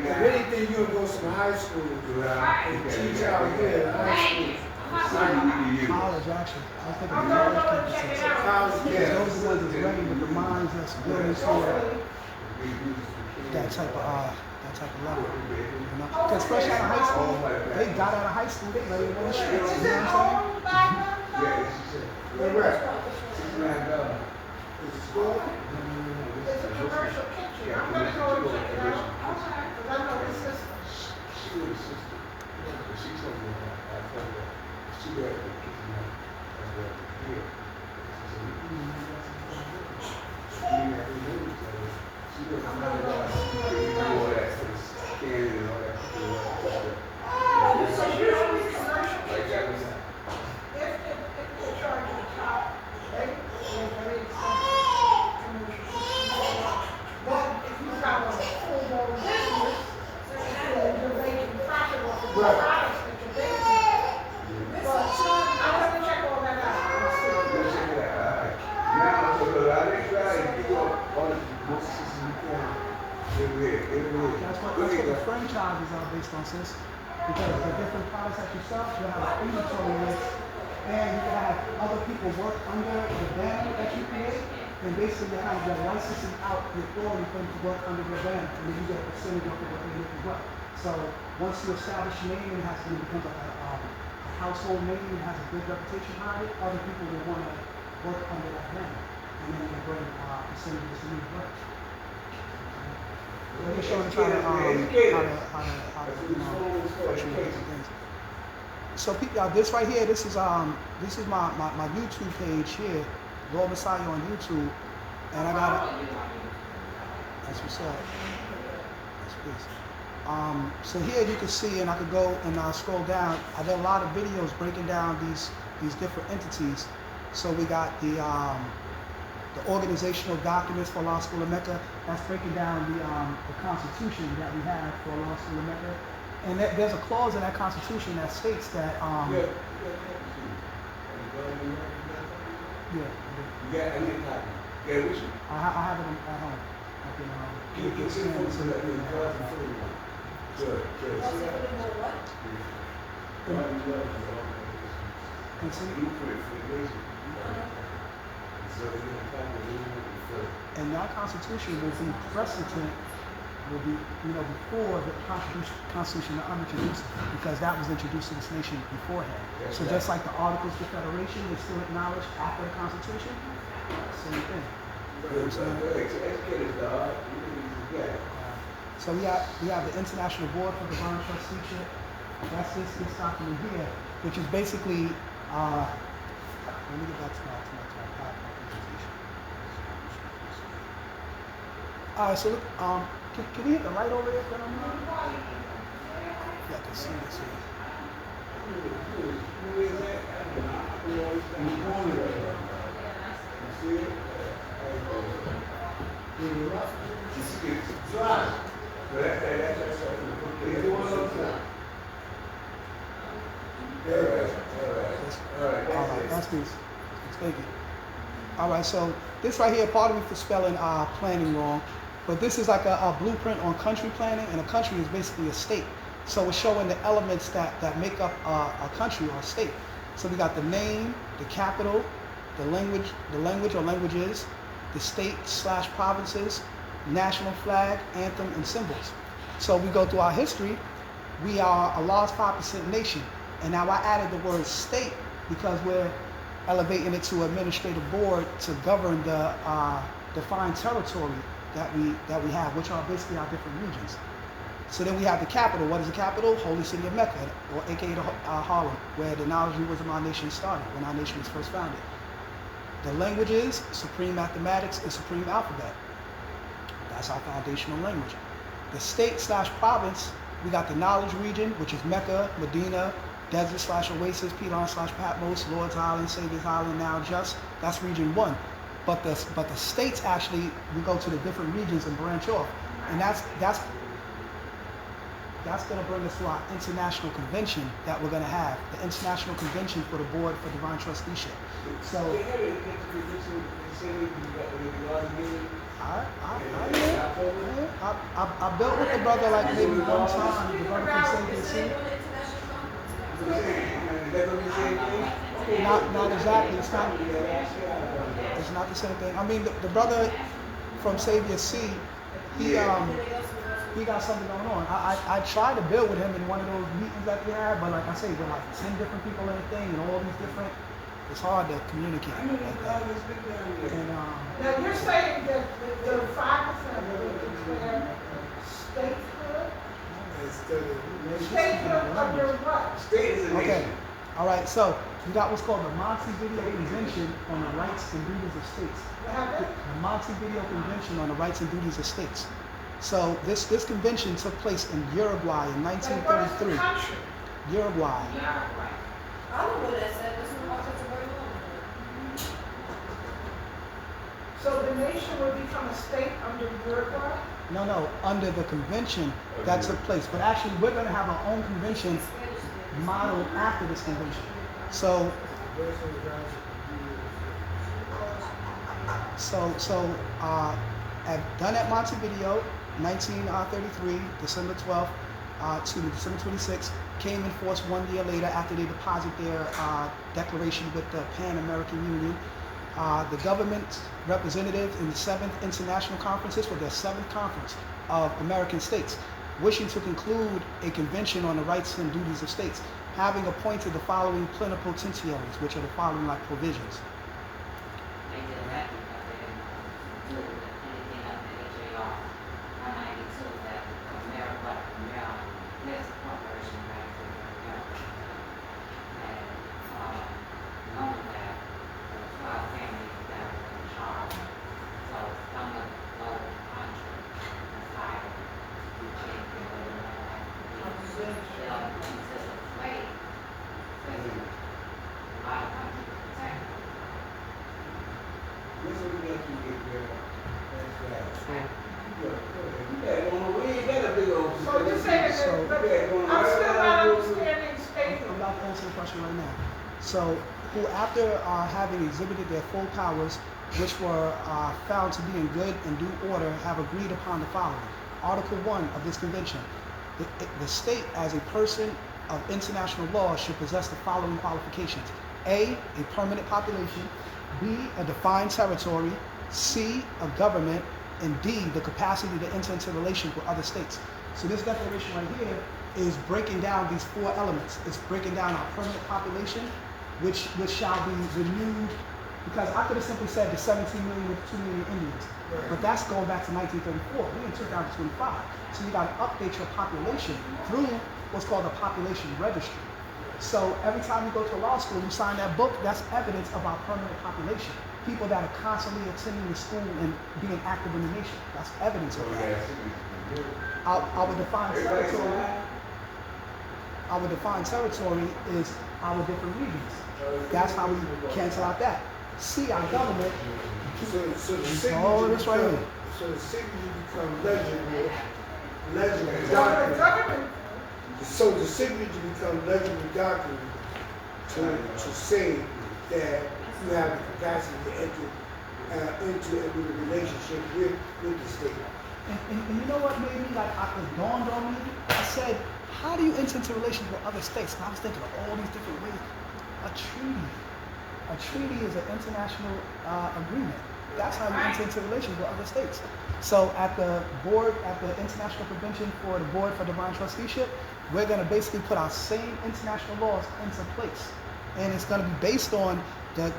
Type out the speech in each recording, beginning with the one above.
If anything, you'll go to high school and teach out here at high school. College, actually. I was thinking of college campuses. College, yeah. Those are the ones that's ready with the minds that's building toward that type of level. Because fresh out of high school, they got out of high school, they ready to go to the streets. You know what I'm saying? Where? It's a commercial kitchen. I'm going to go and check it out. Because I know his sister. She was a sister. She told me that. I told her she got the kitchen as well here. She was all that scanning and all that. So usually commercial kitchens, if they're charging the top, they very expensive commercial kitchen. But if you've got a full-blown business, and you're making profit off of the products that you're making. But I'm going to check all that out. That's what the franchises are based on, sis. Because the different products that you sell, you'll have an inventory list, and you can have other people work under the banner that you create, and basically you have your licensing out the authority for them to work under the banner, and then you get a percentage of what they make as well. So once you establish your name, it has to become a household name, it has a good reputation behind it, other people will want to work under that banner, and then you bring percentages to new work. Let me show you how to things. So this right here, this is my YouTube page here, Lord Messiah on YouTube, and I got it. That's what's up. That's peace. So here you can see, and I could go and scroll down. I did a lot of videos breaking down these different entities. So we got the organizational documents for Law School of Mecca. That's breaking down the Constitution that we have for Law School of Mecca. And there's a clause in that Constitution that states that Yeah. I have it at home. I can scan it so that you and that Constitution will be precedent, will be, before the Constitution that I'm introduced, because that was introduced to this nation beforehand. So just like the Articles of Federation is still acknowledged after the Constitution, same thing. So we have the International Board for Divine Trusteeship. That's this document here, which is basically, let me get back to my presentation. Alright, so look, can we hit the light over there for a minute? Yeah, I can see this here. Alright, that's peace. Thank you. Alright, so this right here, pardon me for spelling planning wrong, but this is like a blueprint on country planning, and a country is basically a state. So it's showing the elements that make up a country or a state. So we got the name, the capital, the language or languages, the state/provinces, national flag, anthem, and symbols. So we go through our history. We are a large 5% nation, and now I added the word state because we're elevating it to administrative board to govern the defined territory that we have, which are basically our different regions. So then we have the capital. What is the capital? Holy City of Mecca, or aka Harlem, where the knowledge wisdom of our nation started, when our nation was first founded. The languages, supreme mathematics and supreme alphabet. That's our foundational language. The state/province, we got the knowledge region, which is Mecca, Madina, desert/oasis, Piedmont/Patmos, Lord's Island, Savior's Island, now just. That's region 1. But the states actually, we go to the different regions and branch off. And that's going to bring us to our international convention that we're going to have, the International Convention for the Board for Divine Trusteeship. So, all right. I built with the brother like maybe one time. The brother from Savior C. Not exactly. It's not the same thing. I mean, the brother from Savior C. He got something going on. I tried to build with him in one of those meetings that we had, but like I say, with like 10 different people in the thing and all these different, it's hard to communicate like that. And now you're saying that the 5% will declare statehood? Statehood under what? State is a okay, nation. all right. So we got what's called the Montevideo Convention on the Rights and Duties of States. What happened? The Montevideo Convention on the Rights and Duties of States. So this convention took place in Uruguay in 1933. Country? Uruguay. I don't know what that said. This is about to very long. So the nation would become a state under Uruguay? No, under the convention that took place. But actually, we're going to have our own convention modeled after this convention. So done at Montevideo, 1933, December 12th to December 26th, came in force 1 year later after they deposit their declaration with the Pan American Union. The government representative in the 7th International Conference, this was their 7th conference of American states, wishing to conclude a convention on the rights and duties of states, having appointed the following plenipotentiaries, which are the following like provisions. So you're saying that, but I'm still not understanding statehood. I'm about to answer the question right now. So, who after having exhibited their full powers, which were found to be in good and due order, have agreed upon the following. Article 1 of this convention. The state as a person of international law should possess the following qualifications. A permanent population. B, a defined territory. C, a government. And D, the capacity to enter into relations with other states. So this declaration right here is breaking down these 4 elements. It's breaking down our permanent population, which shall be renewed, because I could have simply said the 17 million with 2 million Indians, but that's going back to 1934. We're in 2025. So you got to update your population through what's called a population registry. So every time you go to law school, you sign that book, that's evidence of our permanent population. People that are constantly attending the school and being active in the nation. That's evidence of that. Our defined territory is our different regions. That's how we cancel out that. See, our government. So the this right here. So the signature become legible Government. So the signature become legible document to say that you have the capacity to enter into a relationship with the state. And you know what made me, like, it dawned on me? I said, how do you enter into relations with other states? And I was thinking of all these different ways. A treaty. A treaty is an international agreement. That's how you enter into relations with other states. So at the board, at the International Convention for the Board for Divine Trusteeship, we're going to basically put our same international laws into place. And it's going to be based on the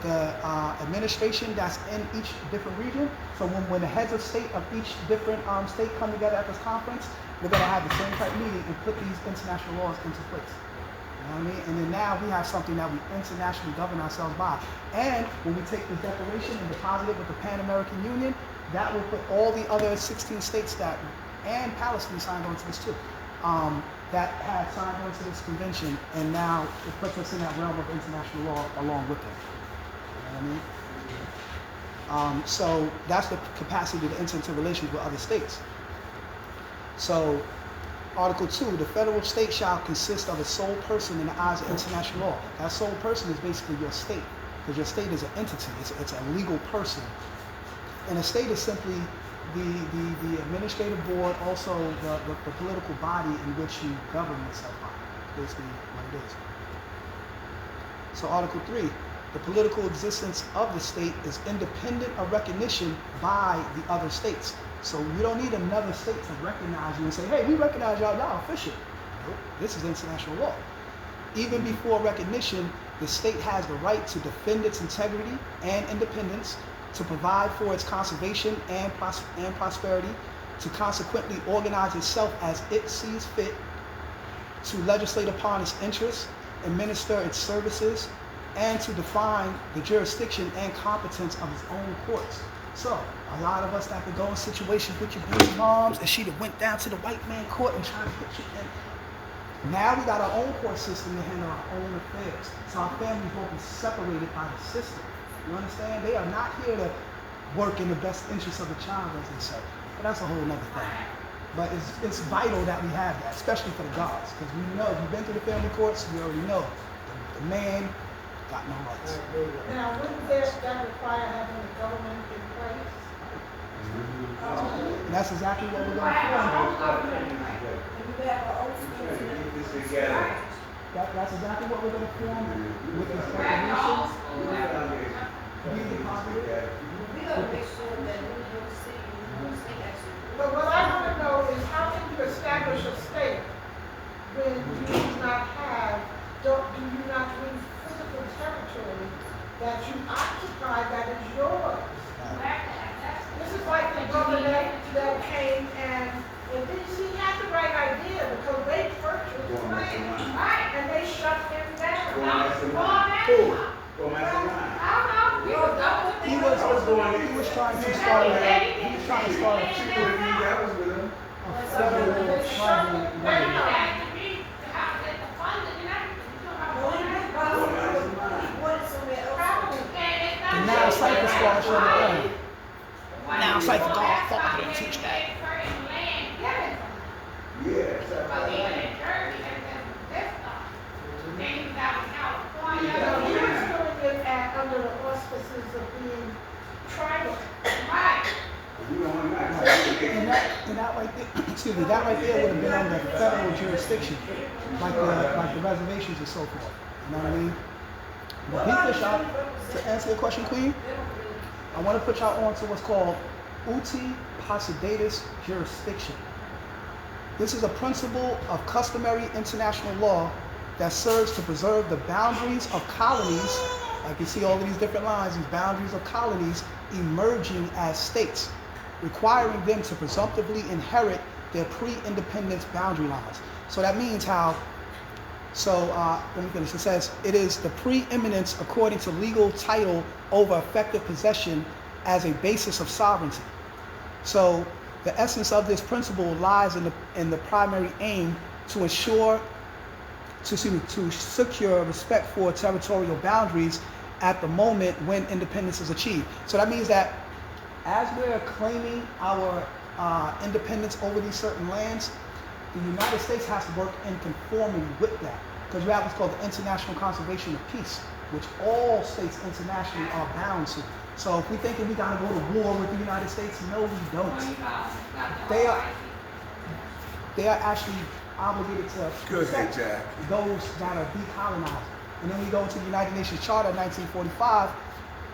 administration that's in each different region. So when the heads of state of each different state come together at this conference, we're going to have the same type meeting and put these international laws into place. You know what I mean? And then now we have something that we internationally govern ourselves by. And when we take the declaration and deposit it with the Pan American Union, that will put all the other 16 states and Palestine signed on to this too, that had signed on to this convention, and now it puts us in that realm of international law along with them. You know what I mean? So that's the capacity to enter into relations with other states. So Article 2, the federal state shall consist of a sole person in the eyes of international law. That sole person is basically your state, because your state is an entity. It's a legal person. And a state is simply the administrative board, also the political body in which you govern yourself by. Basically what it is. So Article 3, the political existence of the state is independent of recognition by the other states. So you don't need another state to recognize you and say, hey, we recognize y'all now official. Nope, this is international law. Even before recognition, the state has the right to defend its integrity and independence, to provide for its conservation and prosperity, to consequently organize itself as it sees fit, to legislate upon its interests, administer its services, and to define the jurisdiction and competence of its own courts. So, a lot of us that could go in situations with your baby moms, and she'd have went down to the white man court and tried to get you in. Now we got our own court system to handle our own affairs. So our families won't be separated by the system. You understand? They are not here to work in the best interest of the child, as they say. But that's a whole other thing. But it's vital that we have that, especially for the guards, because we know, if you've been to the family courts, you already know the man got no rights. Now, wouldn't that require having the government in place? And that's exactly what we're going to form. That's exactly what we're going to form with these resolutions. We gotta make sure that we don't see actually. But what I want to know is how can you establish a state when you do not have, do you not leave physical territory that you occupy that is yours? This is like the government that came and he had the right idea because they purchased land and they shut him down. He was trying to start a federal tribal government. And now Cypher Squad shut it down. Now Cypher God, fuck, I didn't teach that. Under the auspices of being tribal. And that right there, excuse me, that right there would have been under federal jurisdiction, like the reservations and so forth. You know what I mean? But peep this, y'all. To answer your question, Queen, I want to put y'all on to what's called uti possidetis jurisdiction. This is a principle of customary international law that serves to preserve the boundaries of colonies. Like you see all of these different lines, these boundaries of colonies emerging as states, requiring them to presumptively inherit their pre-independence boundary lines. So that means how, let me finish. It says, it is the preeminence according to legal title over effective possession as a basis of sovereignty. So the essence of this principle lies in the primary aim to secure respect for territorial boundaries at the moment when independence is achieved. So that means that as we're claiming our independence over these certain lands, the United States has to work in conformity with that. Because you have what's called the International Conservation of Peace, which all states internationally are bound to. So if we're thinking we gotta go to war with the United States, no, we don't. They are actually obligated to protect those that are decolonized. And then we go to the United Nations Charter of 1945.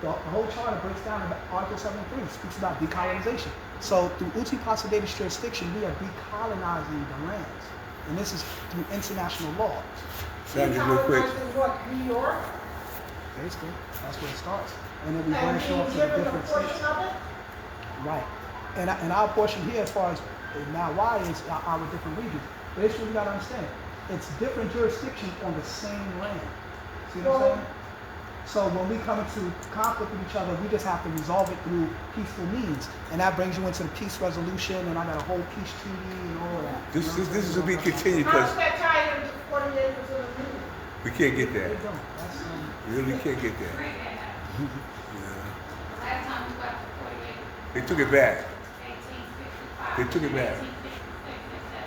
The whole charter breaks down in Article 73, speaks about decolonization. So through uti possidetis jurisdiction, we are decolonizing the lands. And this is through international law. Sandra, real quick. What, New York? Basically, that's where it starts. And then we branch off to the different states. Right. And our portion here, as far as now why is our different regions. But it's what we gotta understand. It's different jurisdictions on the same land. See what I'm saying? So when we come into conflict with each other, we just have to resolve it through peaceful means. And that brings you into the peace resolution, and I got a whole peace treaty and all of that. This is to be continued How because does that tie into 40 acres of the land? we can't get There that. you go. That's, We really can't get that. Last time we got to 48, They took it back. 1855. They took it back. 1856, they said,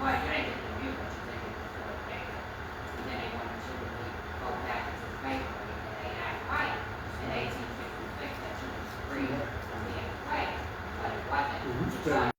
well, you ain't getting the view, but you take it to the paper. And then they wanted you to go back into the paper, and they act right in 1856 that you was free from being a slave. But it wasn't Thank you.